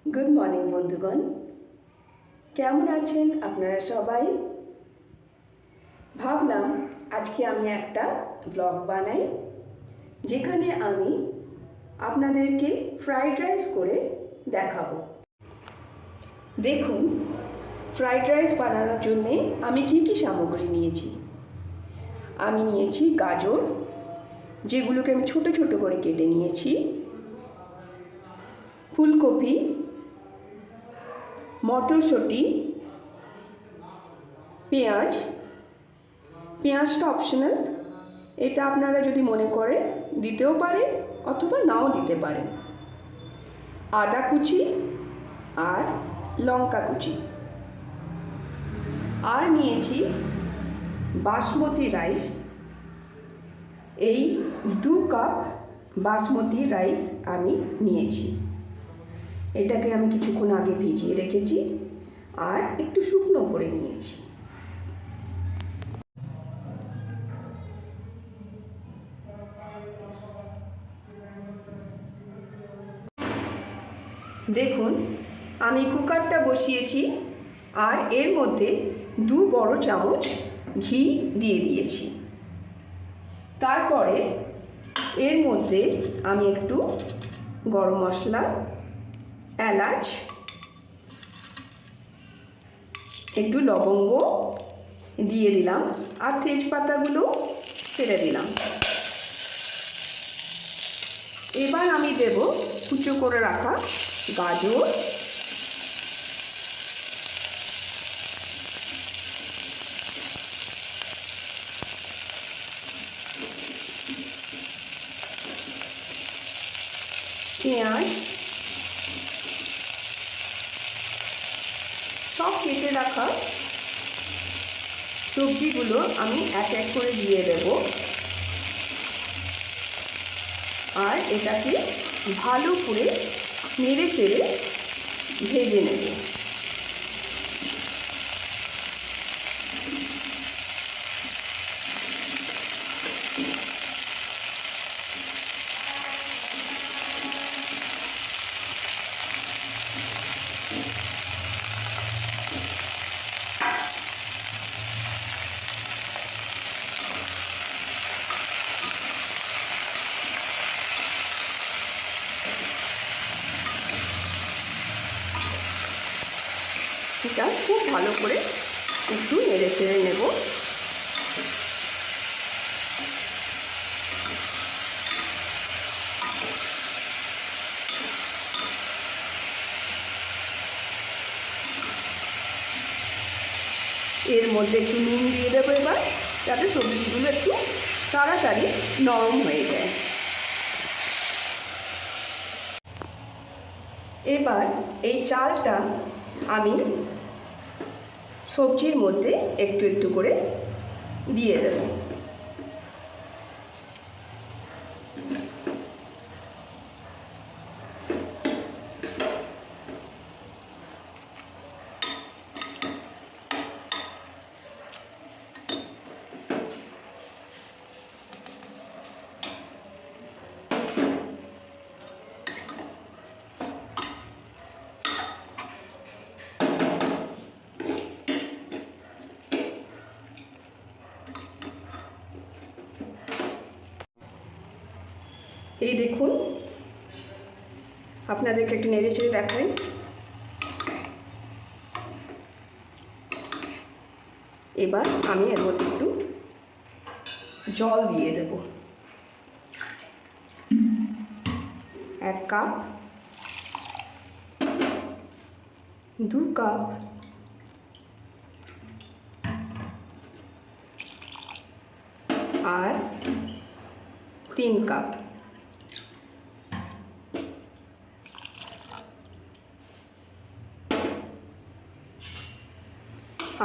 Good morning বন্ধুগণ, কেমন আছেন আপনারা সবাই? ভাবলাম আজকে আমি একটা ব্লগ বানাই, যেখানে আমি আপনাদেরকে ফ্রাইড রাইস করে দেখাবো। দেখুন, ফ্রাইড রাইস বানানোর জন্যে আমি কি কি সামগ্রী নিয়েছি। আমি নিয়েছি গাজর, যেগুলোকে আমি ছোট ছোট করে কেটে নিয়েছি, ফুলকপি, মটরশুঁটি, পেঁয়াজটা অপশনাল, এটা আপনারা যদি মনে করে দিতেও পারেন অথবা নাও দিতে পারেন, আদা কুচি আর লঙ্কা কুচি। আর নিয়েছি বাসমতি রাইস, এই 2 কাপ বাসমতি রাইস আমি নিয়েছি। এটাকে আমি কিছুক্ষণ আগে ভিজিয়ে রেখেছি আর একটু শুকনো করে নিয়েছি। দেখুন, আমি কুকারটা বসিয়েছি আর এর মধ্যে 2 বড় চামচ ঘি দিয়ে দিয়েছি। তারপরে এর মধ্যে আমি একটু গরম মশলা, এলাচ, একটু লবঙ্গ দিয়ে দিলাম আর তেজপাতাগুলো ছেড়ে দিলাম। এবার আমি দেব কুচো করে রাখা গাজর, পেঁয়াজ, সব কেটে রাখা সবজিগুলো আমি এক এক করে দিয়ে দেব আর এটাকে ভালো করে নেড়ে চেড়ে ভেজে নেব। এটা খুব ভালো করে একটু নেড়ে চেড়ে নেব। এর মধ্যে একটু নুন দিয়ে দেবো এবার, যাতে সবজিগুলো একটু তাড়াতাড়ি নরম হয়ে যায়। এবার এই চালটা আমি সবজির মধ্যে একটু একটু করে দিয়ে দেব। এই দেখুন, আপনাদেরকে একটু নেড়ে চেড়ে দেখাই। এবার আমি এর মধ্যে একটু জল দিয়ে দেব, 1 কাপ, 2 কাপ, আর 3 কাপ।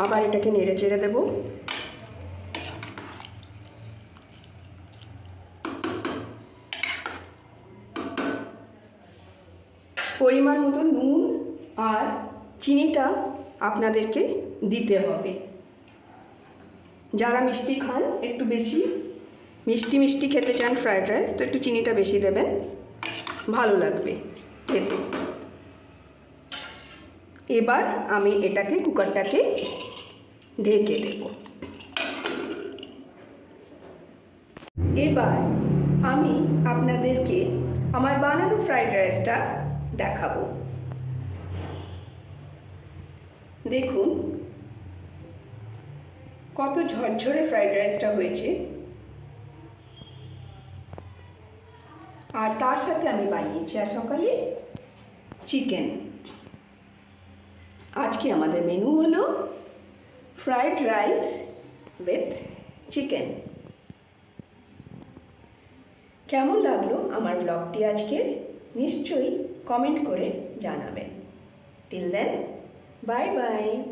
আবার এটাকে নেড়ে চেড়ে দেব। পরিমাণ মতো নুন আর চিনিটা আপনাদেরকে দিতে হবে। যারা মিষ্টি খান, একটু বেশি মিষ্টি মিষ্টি খেতে চান ফ্রাইড রাইস, তো একটু চিনিটা বেশি দেবেন, ভালো লাগবে খেতে। এবার আমি এটাকে কুকারটাকে ঢেকে দেব। এবার আমি আপনাদেরকে আমার বানানো ফ্রাইড রাইসটা দেখাবো। দেখুন কত ঝরঝরে ফ্রাইড রাইসটা হয়েছে। আর তার সাথে আমি বানিয়েছি আজ সকালে চিকেন। আজকে আমাদের মেনু হলো ফ্রাইড রাইস উইথ চিকেন। কেমন লাগলো আমার ব্লগটি আজকে নিশ্চয়ই কমেন্ট করে জানাবেন। Till then bye by.